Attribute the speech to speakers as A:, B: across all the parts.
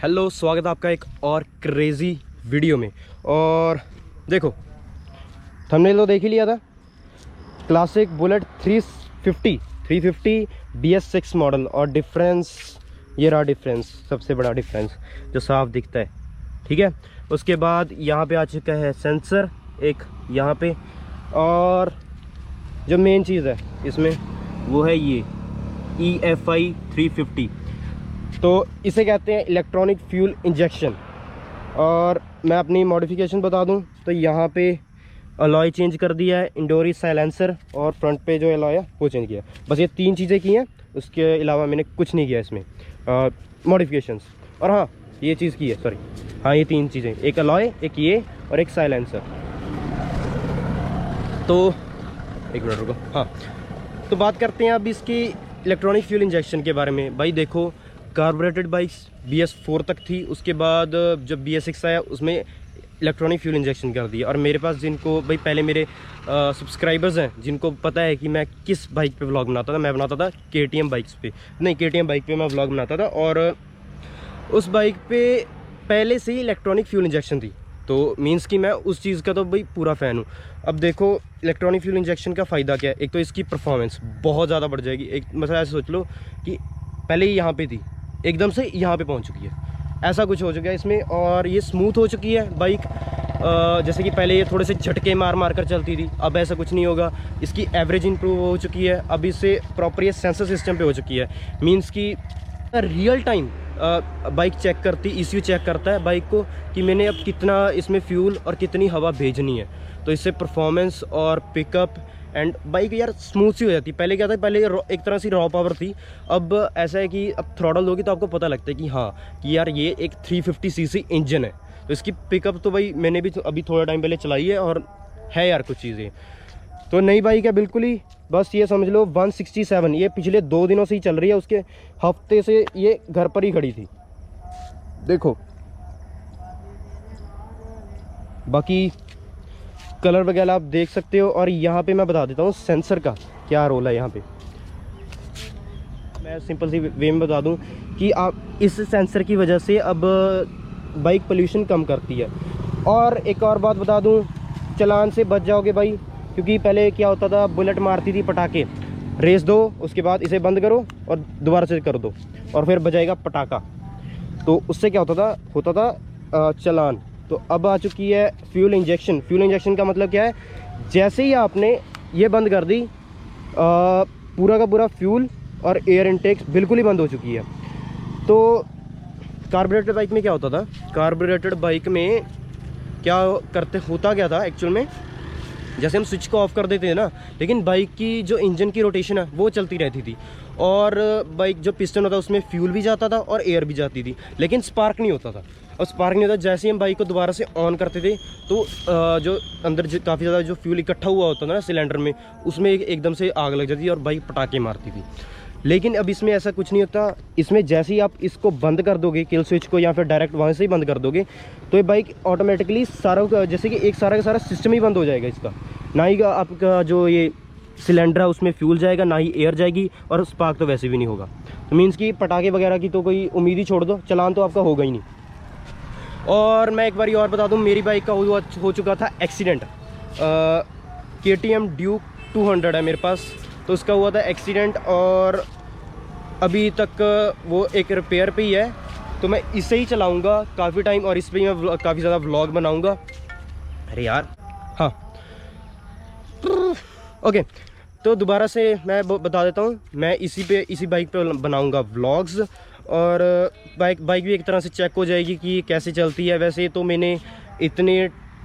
A: Hello, स्वागत है आपका एक और क्रेज़ी वीडियो में। और देखो, थंबनेल तो देख ही लिया था। Classic bullet 350 BS6 model. और डिफरेंस, ये रहा डिफरेंस, सबसे बड़ा डिफरेंस जो साफ दिखता है। ठीक है, उसके बाद यहाँ पे आ चुका है सेंसर एक यहाँ पे, और जो मेन चीज़ है इसमें वो है ये EFI 350। तो इसे कहते हैं इलेक्ट्रॉनिक फ्यूल इंजेक्शन। और मैं अपनी मॉडिफिकेशन बता दूं तो यहाँ पे अलॉय चेंज कर दिया है, इंडोरी साइलेंसर, और फ्रंट पे जो अलॉय है वो चेंज किया। बस ये तीन चीज़ें की हैं, उसके अलावा मैंने कुछ नहीं किया इसमें मॉडिफिकेशंस। और हाँ, ये चीज़ की है, सॉरी, हाँ ये तीन चीज़ें, एक अलॉय, एक ये, और एक साइलेंसर। तो एक मिनट रुको। हाँ, तो बात करते हैं अब इसकी इलेक्ट्रॉनिक फ्यूल इंजेक्शन के बारे में। भाई देखो, कार्बोरेटेड बाइक्स BS4 तक थी, उसके बाद जब BS6 आया उसमें इलेक्ट्रॉनिक फ्यूल इंजेक्शन कर दिया। और मेरे पास जिनको भाई पहले मेरे सब्सक्राइबर्स हैं, जिनको पता है कि मैं किस बाइक पे व्लॉग बनाता था, मैं बनाता था KTM बाइक्स पे, नहीं KTM बाइक पे मैं व्लॉग बनाता था। और उस बाइक पे पहले से ही इलेक्ट्रॉनिक फ्यूल इंजेक्शन थी, तो मीन्स कि मैं उस चीज़ का तो भाई पूरा फ़ैन हूँ। अब देखो, इलेक्ट्रॉनिक फ्यूल इंजेक्शन का फ़ायदा क्या है? एक तो इसकी परफॉर्मेंस बहुत ज़्यादा बढ़ जाएगी। एक मतलब ऐसे सोच लो कि पहले ही यहाँ पे थी, एकदम से यहाँ पे पहुँच चुकी है, ऐसा कुछ हो चुका है इसमें। और ये स्मूथ हो चुकी है बाइक। जैसे कि पहले ये थोड़े से झटके मार मार कर चलती थी, अब ऐसा कुछ नहीं होगा। इसकी एवरेज इंप्रूव हो चुकी है, अब इससे प्रॉपर ये सेंसर सिस्टम पे हो चुकी है। मीन्स कि रियल टाइम बाइक चेक करती, ECU चेक करता है बाइक को कि मैंने अब कितना इसमें फ्यूल और कितनी हवा भेजनी है। तो इससे परफॉर्मेंस और पिकअप एंड बाइक यार स्मूथ सी हो जाती है। पहले क्या था, पहले एक तरह से रॉ पावर थी, अब ऐसा है कि अब थ्रॉटल होगी तो आपको पता लगता है कि हाँ कि यार ये एक 350cc इंजन है। तो इसकी पिकअप तो भाई मैंने भी अभी थोड़ा टाइम पहले चलाई है, और है यार कुछ चीज़ें। तो नई बाइक है बिल्कुल ही, बस ये समझ लो 167, ये पिछले 2 दिनों से ही चल रही है। उसके हफ्ते से ये घर पर ही खड़ी थी। देखो, बाकी कलर वगैरह आप देख सकते हो। और यहाँ पे मैं बता देता हूँ सेंसर का क्या रोल है। यहाँ पे मैं सिंपल सी वे में बता दूँ कि आप इस सेंसर की वजह से अब बाइक पोल्यूशन कम करती है। और एक और बात बता दूँ, चालान से बच जाओगे भाई, क्योंकि पहले क्या होता था, बुलेट मारती थी पटाखे, रेस दो, उसके बाद इसे बंद करो और दोबारा से कर दो, और फिर बजाएगा पटाखा। तो उससे क्या होता था चालान। तो अब आ चुकी है फ्यूल इंजेक्शन। फ्यूल इंजेक्शन का मतलब क्या है, जैसे ही आपने ये बंद कर दी, पूरा का पूरा फ्यूल और एयर इनटेक बिल्कुल ही बंद हो चुकी है। तो कार्बोरेटेड बाइक में क्या होता था, कार्बोरेटेड बाइक में क्या होता क्या था एक्चुअल में, जैसे हम स्विच को ऑफ कर देते हैं ना, लेकिन बाइक की जो इंजन की रोटेशन है वो चलती रहती थी, और बाइक जो पिस्टन होता है उसमें फ्यूल भी जाता था और एयर भी जाती थी, लेकिन स्पार्क नहीं होता था। और स्पार्क नहीं होता, जैसे ही हम बाइक को दोबारा से ऑन करते थे तो जो अंदर काफ़ी ज़्यादा जो फ्यूल इकट्ठा हुआ होता था ना सिलेंडर में, उसमें एकदम से आग लग जाती थी और बाइक पटाखे मारती थी। लेकिन अब इसमें ऐसा कुछ नहीं होता। इसमें जैसे ही आप इसको बंद कर दोगे, किल स्विच को, या फिर डायरेक्ट वहाँ से ही बंद कर दोगे, तो ये बाइक ऑटोमेटिकली सारा, जैसे कि एक सारा का सारा सिस्टम ही बंद हो जाएगा इसका। ना ही आपका जो ये सिलेंडर है उसमें फ्यूल जाएगा, ना ही एयर जाएगी, और स्पार्क तो वैसे भी नहीं होगा। तो मीन्स कि पटाखे वगैरह की तो कोई उम्मीद ही छोड़ दो, चलान तो आपका होगा ही नहीं। और मैं एक बार और बता दूं, मेरी बाइक का हो चुका था एक्सीडेंट। KTM ड्यूक 200 है मेरे पास, तो उसका हुआ था एक्सीडेंट, और अभी तक वो एक रिपेयर पे ही है। तो मैं इसे ही चलाऊंगा काफ़ी टाइम, और इस पर ही मैं काफ़ी ज़्यादा व्लॉग बनाऊंगा। अरे यार, हाँ, ओके, तो दोबारा से मैं बता देता हूँ, मैं इसी बाइक पे बनाऊंगा व्लॉग्स। और बाइक भी एक तरह से चेक हो जाएगी कि कैसे चलती है। वैसे तो मैंने इतने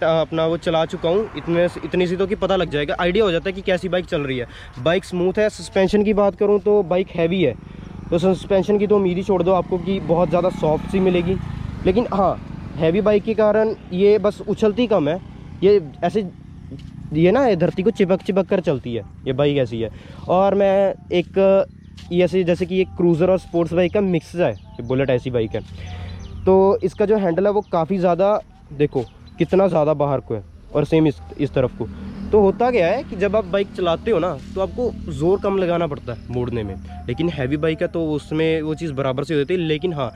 A: अपना वो चला चुका हूँ, इतनी सी तो कि पता लग जाएगा, आइडिया हो जाता है कि कैसी बाइक चल रही है। बाइक स्मूथ है। सस्पेंशन की बात करूँ तो बाइक हैवी है, तो सस्पेंशन की तो उम्मीद ही छोड़ दो आपको कि बहुत ज़्यादा सॉफ्ट सी मिलेगी। लेकिन हाँ, हैवी बाइक के कारण ये बस उछलती कम है, ये ऐसे, ये ना ये धरती को चिपक कर चलती है, ये बाइक ऐसी है। और मैं एक ये ऐसे, जैसे कि ये क्रूज़र और स्पोर्ट्स बाइक का मिक्स है, ये बुलेट ऐसी बाइक है। तो इसका जो हैंडल है वो काफ़ी ज़्यादा, देखो कितना ज़्यादा बाहर को है, और सेम इस तरफ को। तो होता क्या है कि जब आप बाइक चलाते हो ना, तो आपको ज़ोर कम लगाना पड़ता है मोड़ने में। लेकिन हैवी बाइक है तो उसमें वो चीज़ बराबर से हो जाती है। लेकिन हाँ,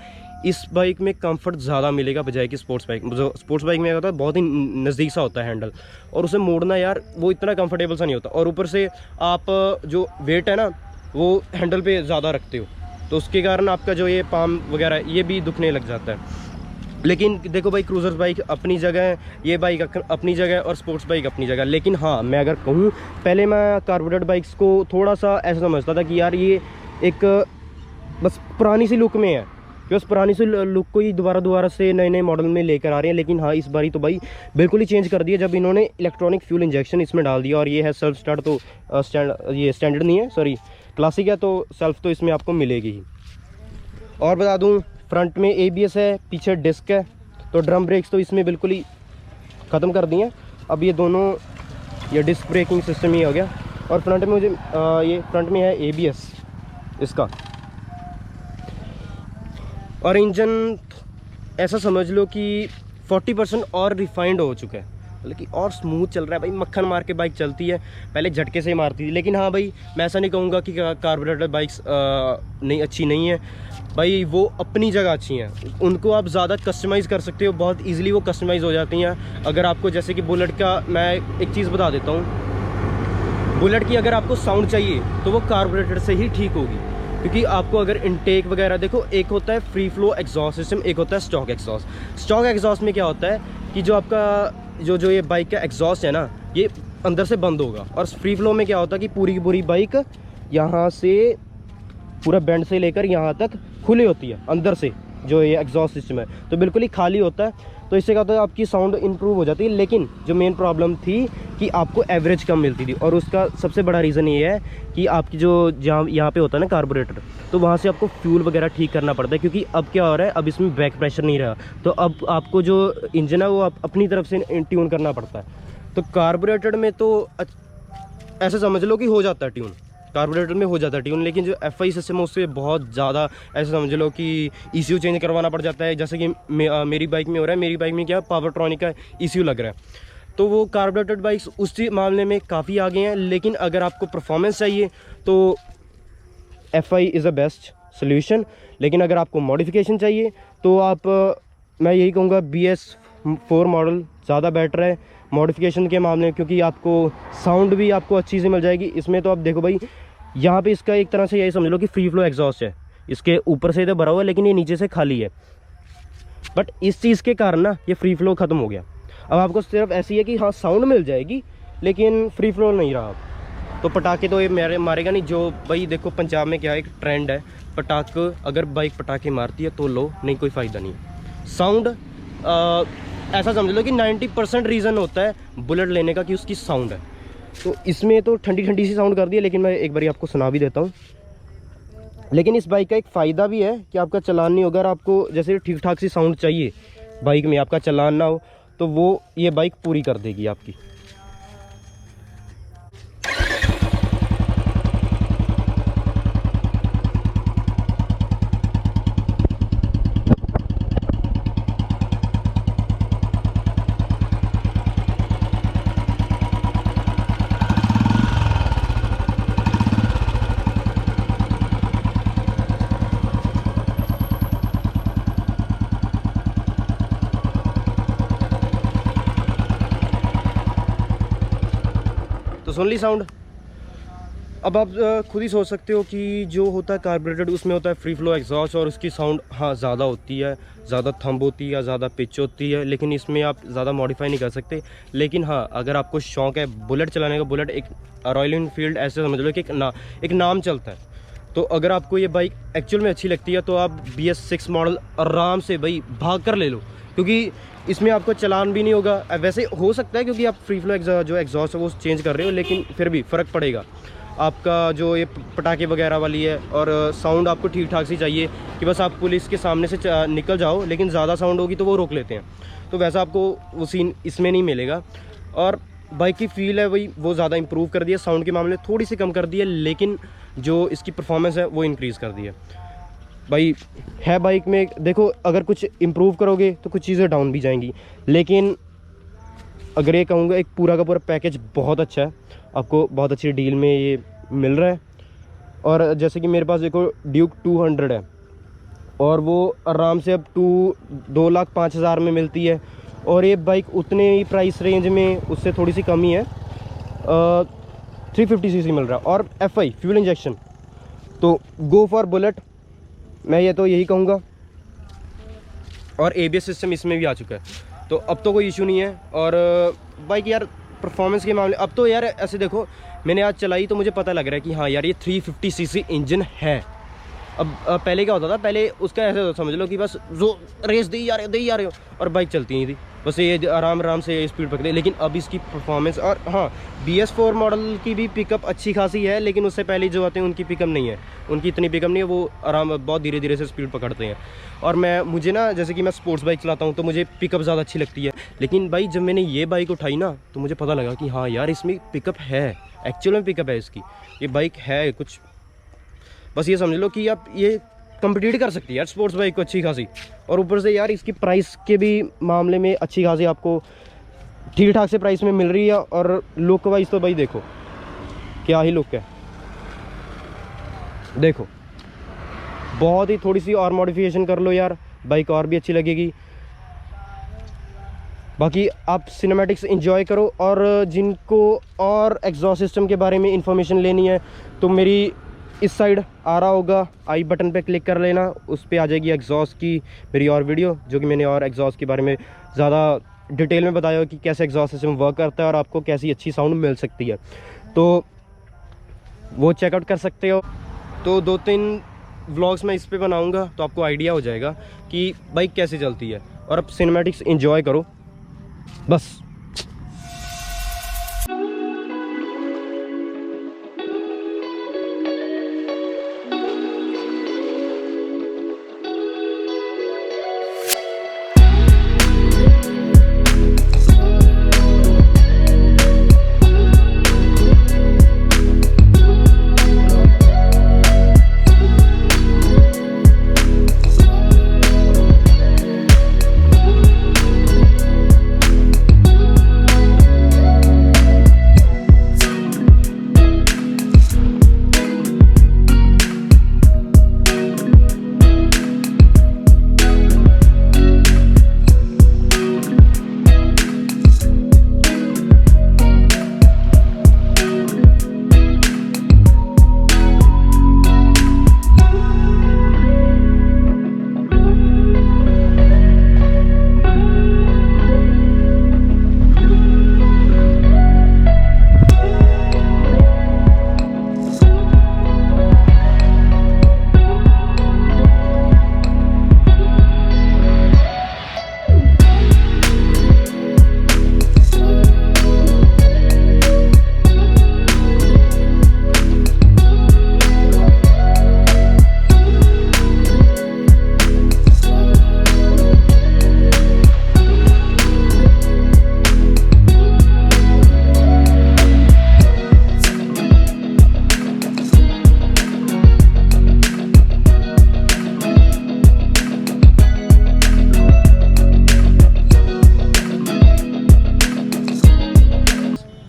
A: इस बाइक में कंफर्ट ज़्यादा मिलेगा बजाय कि स्पोर्ट्स बाइक। जो स्पोर्ट्स बाइक में होता है बहुत ही नज़दीक सा होता है हैंडल, और उसे मोड़ना यार वो इतना कंफर्टेबल सा नहीं होता, और ऊपर से आप जो वेट है ना वो हैंडल पे ज़्यादा रखते हो, तो उसके कारण आपका जो ये पाम वगैरह ये भी दुखने लग जाता है। लेकिन देखो भाई, क्रूज़र्स बाइक अपनी जगह है, ये बाइक अपनी जगह है, और स्पोर्ट्स बाइक अपनी जगह। लेकिन हाँ, मैं अगर कहूँ, पहले मैं कार्बोरेटेड बाइक्स को थोड़ा सा ऐसा समझता था कि यार ये एक बस पुरानी सी लुक में है, कि बस पुरानी सी लुक को ही दोबारा से नए नए मॉडल में लेकर आ रहे हैं। लेकिन हाँ, इस बारी तो भाई बिल्कुल ही चेंज कर दिया जब इन्होंने इलेक्ट्रॉनिक फ्यूल इंजेक्शन इसमें डाल दिया। और ये है सेल्फ स्टार्ट, तो ये स्टैंडर्ड नहीं है, सॉरी क्लासिक है, तो सेल्फ तो इसमें आपको मिलेगी ही। और बता दूँ, फ्रंट में ABS है, पीछे डिस्क है, तो ड्रम ब्रेक्स तो इसमें बिल्कुल ही ख़त्म कर दिए। अब ये दोनों, ये डिस्क ब्रेकिंग सिस्टम ही हो गया। और फ्रंट में मुझे ये फ्रंट में है ABS इसका। और इंजन ऐसा समझ लो कि 40% और रिफाइंड हो चुका है, मतलब कि और स्मूथ चल रहा है भाई। मक्खन मार के बाइक चलती है, पहले झटके से मारती थी। लेकिन हाँ भाई, मैं ऐसा नहीं कहूँगा कि कार्बोरेटेड बाइक्स नहीं अच्छी नहीं है भाई, वो अपनी जगह अच्छी हैं। उनको आप ज़्यादा कस्टमाइज़ कर सकते हो, बहुत इजीली वो कस्टमाइज़ हो जाती हैं। अगर आपको, जैसे कि बुलेट का मैं एक चीज़ बता देता हूँ, बुलेट की अगर आपको साउंड चाहिए तो वो कार्बोरेटेड से ही ठीक होगी, क्योंकि आपको अगर इनटेक वगैरह देखो, एक होता है फ्री फ्लो एग्जॉस्ट सिस्टम, एक होता है स्टॉक एग्जॉस्ट। स्टॉक एग्जॉस्ट में क्या होता है कि जो आपका जो ये बाइक का एग्जॉस्ट है ना, ये अंदर से बंद होगा। और फ्री फ्लो में क्या होता है कि पूरी की पूरी बाइक यहाँ से पूरा बैंड से लेकर यहाँ तक खुली होती है अंदर से, जो ये एग्जॉस्ट सिस्टम है तो बिल्कुल ही खाली होता है। तो इससे क्या होता है, आपकी साउंड इंप्रूव हो जाती है। लेकिन जो मेन प्रॉब्लम थी कि आपको एवरेज कम मिलती थी, और उसका सबसे बड़ा रीज़न ये है कि आपकी जो जहाँ यहाँ पे होता है ना कार्बोरेटर, तो वहाँ से आपको फ्यूल वगैरह ठीक करना पड़ता है। क्योंकि अब क्या हो रहा है, अब इसमें बैक प्रेशर नहीं रहा, तो अब आपको जो इंजन है वो अपनी तरफ से ट्यून करना पड़ता है। तो कार्बोरेटेड में तो ऐसा समझ लो कि हो जाता है ट्यून, कार्बोरेटर में हो जाता है ट्यून। लेकिन जो FI सिस्टम है उससे बहुत ज़्यादा ऐसा समझ लो कि ECU चेंज करवाना पड़ जाता है। जैसे कि मेरी बाइक में हो रहा है, मेरी बाइक में क्या पावरट्रॉनिक का ECU लग रहा है, तो वो कार्बोरेटेड बाइक्स उस मामले में काफ़ी आगे हैं। लेकिन अगर आपको परफॉर्मेंस चाहिए तो FI is a best solution. लेकिन अगर आपको मॉडिफिकेशन चाहिए तो आप, मैं यही कहूँगा, BS4 मॉडल ज़्यादा बेटर है मॉडिफिकेशन के मामले में, क्योंकि आपको साउंड भी आपको अच्छी से मिल जाएगी। इसमें तो आप देखो भाई, यहाँ पे इसका एक तरह से यही समझ लो कि फ्री फ्लो एग्जॉस्ट है, इसके ऊपर से इधर भरा हुआ है लेकिन ये नीचे से खाली है। बट इस चीज़ के कारण ना ये फ्री फ्लो ख़त्म हो गया। अब आपको सिर्फ ऐसी है कि हाँ साउंड मिल जाएगी लेकिन फ्री फ्लो नहीं रहा। तो पटाखे तो ये मारेगा नहीं। जो भाई देखो, पंजाब में क्या एक ट्रेंड है, पटाखे, अगर बाइक पटाखे मारती है तो लो, नहीं कोई फ़ायदा नहीं। साउंड ऐसा समझ लो कि 90% रीज़न होता है बुलेट लेने का कि उसकी साउंड है। तो इसमें तो ठंडी ठंडी सी साउंड कर दी है, लेकिन मैं एक बारी आपको सुना भी देता हूँ। लेकिन इस बाइक का एक फ़ायदा भी है कि आपका चलान नहीं होगा। अगर आपको जैसे ठीक ठाक सी साउंड चाहिए बाइक में, आपका चलान ना हो, तो वो ये बाइक पूरी कर देगी आपकी। तो सुन ली साउंड। अब आप खुद ही सोच सकते हो कि जो होता है कार्बोरेटेड उसमें होता है फ्री फ्लो एग्जॉस्ट, और उसकी साउंड हाँ ज़्यादा होती है, ज़्यादा थंब होती है, ज़्यादा पिच होती है। लेकिन इसमें आप ज़्यादा मॉडिफाई नहीं कर सकते। लेकिन हाँ, अगर आपको शौक़ है बुलेट चलाने का, बुलेट एक रॉयल एनफील्ड ऐसे समझ लो कि एक नाम चलता है। तो अगर आपको ये बाइक एक्चुअल में अच्छी लगती है तो आप BS6 मॉडल आराम से भाई भाग कर ले लो, क्योंकि इसमें आपको चलान भी नहीं होगा। वैसे हो सकता है क्योंकि आप फ्री फ्लो जो एग्जॉस्ट है वो चेंज कर रहे हो, लेकिन फिर भी फ़र्क पड़ेगा आपका। जो ये पटाखे वगैरह वाली है, और साउंड आपको ठीक ठाक सी चाहिए कि बस आप पुलिस के सामने से निकल जाओ, लेकिन ज़्यादा साउंड होगी तो वो रोक लेते हैं। तो वैसा आपको वो सीन इसमें नहीं मिलेगा। और बाइक की फील है वही, वो ज़्यादा इंप्रूव कर दिया। साउंड के मामले में थोड़ी सी कम कर दी है, लेकिन जो इसकी परफॉर्मेंस है वो इंक्रीज़ कर दी है भाई। है बाइक में देखो, अगर कुछ इम्प्रूव करोगे तो कुछ चीज़ें डाउन भी जाएंगी। लेकिन अगर ये कहूँगा, एक पूरा का पूरा पैकेज बहुत अच्छा है, आपको बहुत अच्छी डील में ये मिल रहा है। और जैसे कि मेरे पास देखो ड्यूक 200 है, और वो आराम से अब 2,05,000 में मिलती है। और ये बाइक उतने ही प्राइस रेंज में, उससे थोड़ी सी कमी है, 350 सीसी मिल रहा है। और FI फ्यूल इंजेक्शन, तो गो फॉर बुलेट, मैं ये तो यही कहूँगा। और ABS सिस्टम इसमें भी आ चुका है, तो अब तो कोई इशू नहीं है। और बाइक यार परफॉर्मेंस के मामले, अब तो यार ऐसे देखो, मैंने आज चलाई तो मुझे पता लग रहा है कि हाँ यार ये 350 सीसी इंजन है। अब पहले क्या होता था, पहले उसका ऐसे समझ लो कि बस जो रेस दे ही जा रहे हो और बाइक चलती नहीं थी, बस ये आराम से स्पीड पकड़े। लेकिन अब इसकी परफॉर्मेंस, और हाँ BS4 मॉडल की भी पिकअप अच्छी खासी है, लेकिन उससे पहले जो आते हैं उनकी पिकअप नहीं है, उनकी इतनी पिकअप नहीं है, वो बहुत धीरे धीरे से स्पीड पकड़ते हैं। और मुझे ना, जैसे कि मैं स्पोर्ट्स बाइक चलाता हूँ तो मुझे पिकअप ज़्यादा अच्छी लगती है। लेकिन भाई जब मैंने ये बाइक उठाई ना, तो मुझे पता लगा कि हाँ यार इसमें पिकअप है, एक्चुअल में पिकअप है इसकी, ये बाइक है कुछ। बस ये समझ लो कि आप ये कम्पिटिट कर सकती है यार स्पोर्ट्स बाइक को अच्छी खासी। और ऊपर से यार इसकी प्राइस के भी मामले में अच्छी खासी आपको ठीक ठाक से प्राइस में मिल रही है। और लुक वाइज तो भाई देखो क्या ही लुक है, देखो बहुत ही, थोड़ी सी और मॉडिफिकेशन कर लो यार, बाइक और भी अच्छी लगेगी। बाकी आप सिनेमैटिक्स एंजॉय करो। और जिनको और एग्जॉस्ट सिस्टम के बारे में इंफॉर्मेशन लेनी है तो मेरी इस साइड आ रहा होगा, आई बटन पे क्लिक कर लेना, उस पर आ जाएगी एग्जॉस्ट की मेरी और वीडियो, जो कि मैंने और एग्जॉस्ट के बारे में ज़्यादा डिटेल में बताया कि कैसे एग्जॉस्ट सिस्टम वर्क करता है और आपको कैसी अच्छी साउंड मिल सकती है, तो वो चेकआउट कर सकते हो। तो 2-3 व्लॉग्स मैं इस पे बनाऊंगा, तो आपको आइडिया हो जाएगा कि बाइक कैसे चलती है। और अब सिनेमैटिक्स एंजॉय करो बस।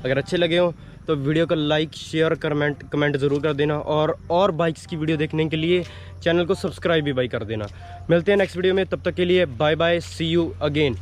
A: अगर अच्छे लगे हो तो वीडियो को लाइक शेयर कमेंट ज़रूर कर देना। और बाइक्स की वीडियो देखने के लिए चैनल को सब्सक्राइब भी भाई कर देना। मिलते हैं नेक्स्ट वीडियो में, तब तक के लिए bye bye, see you again.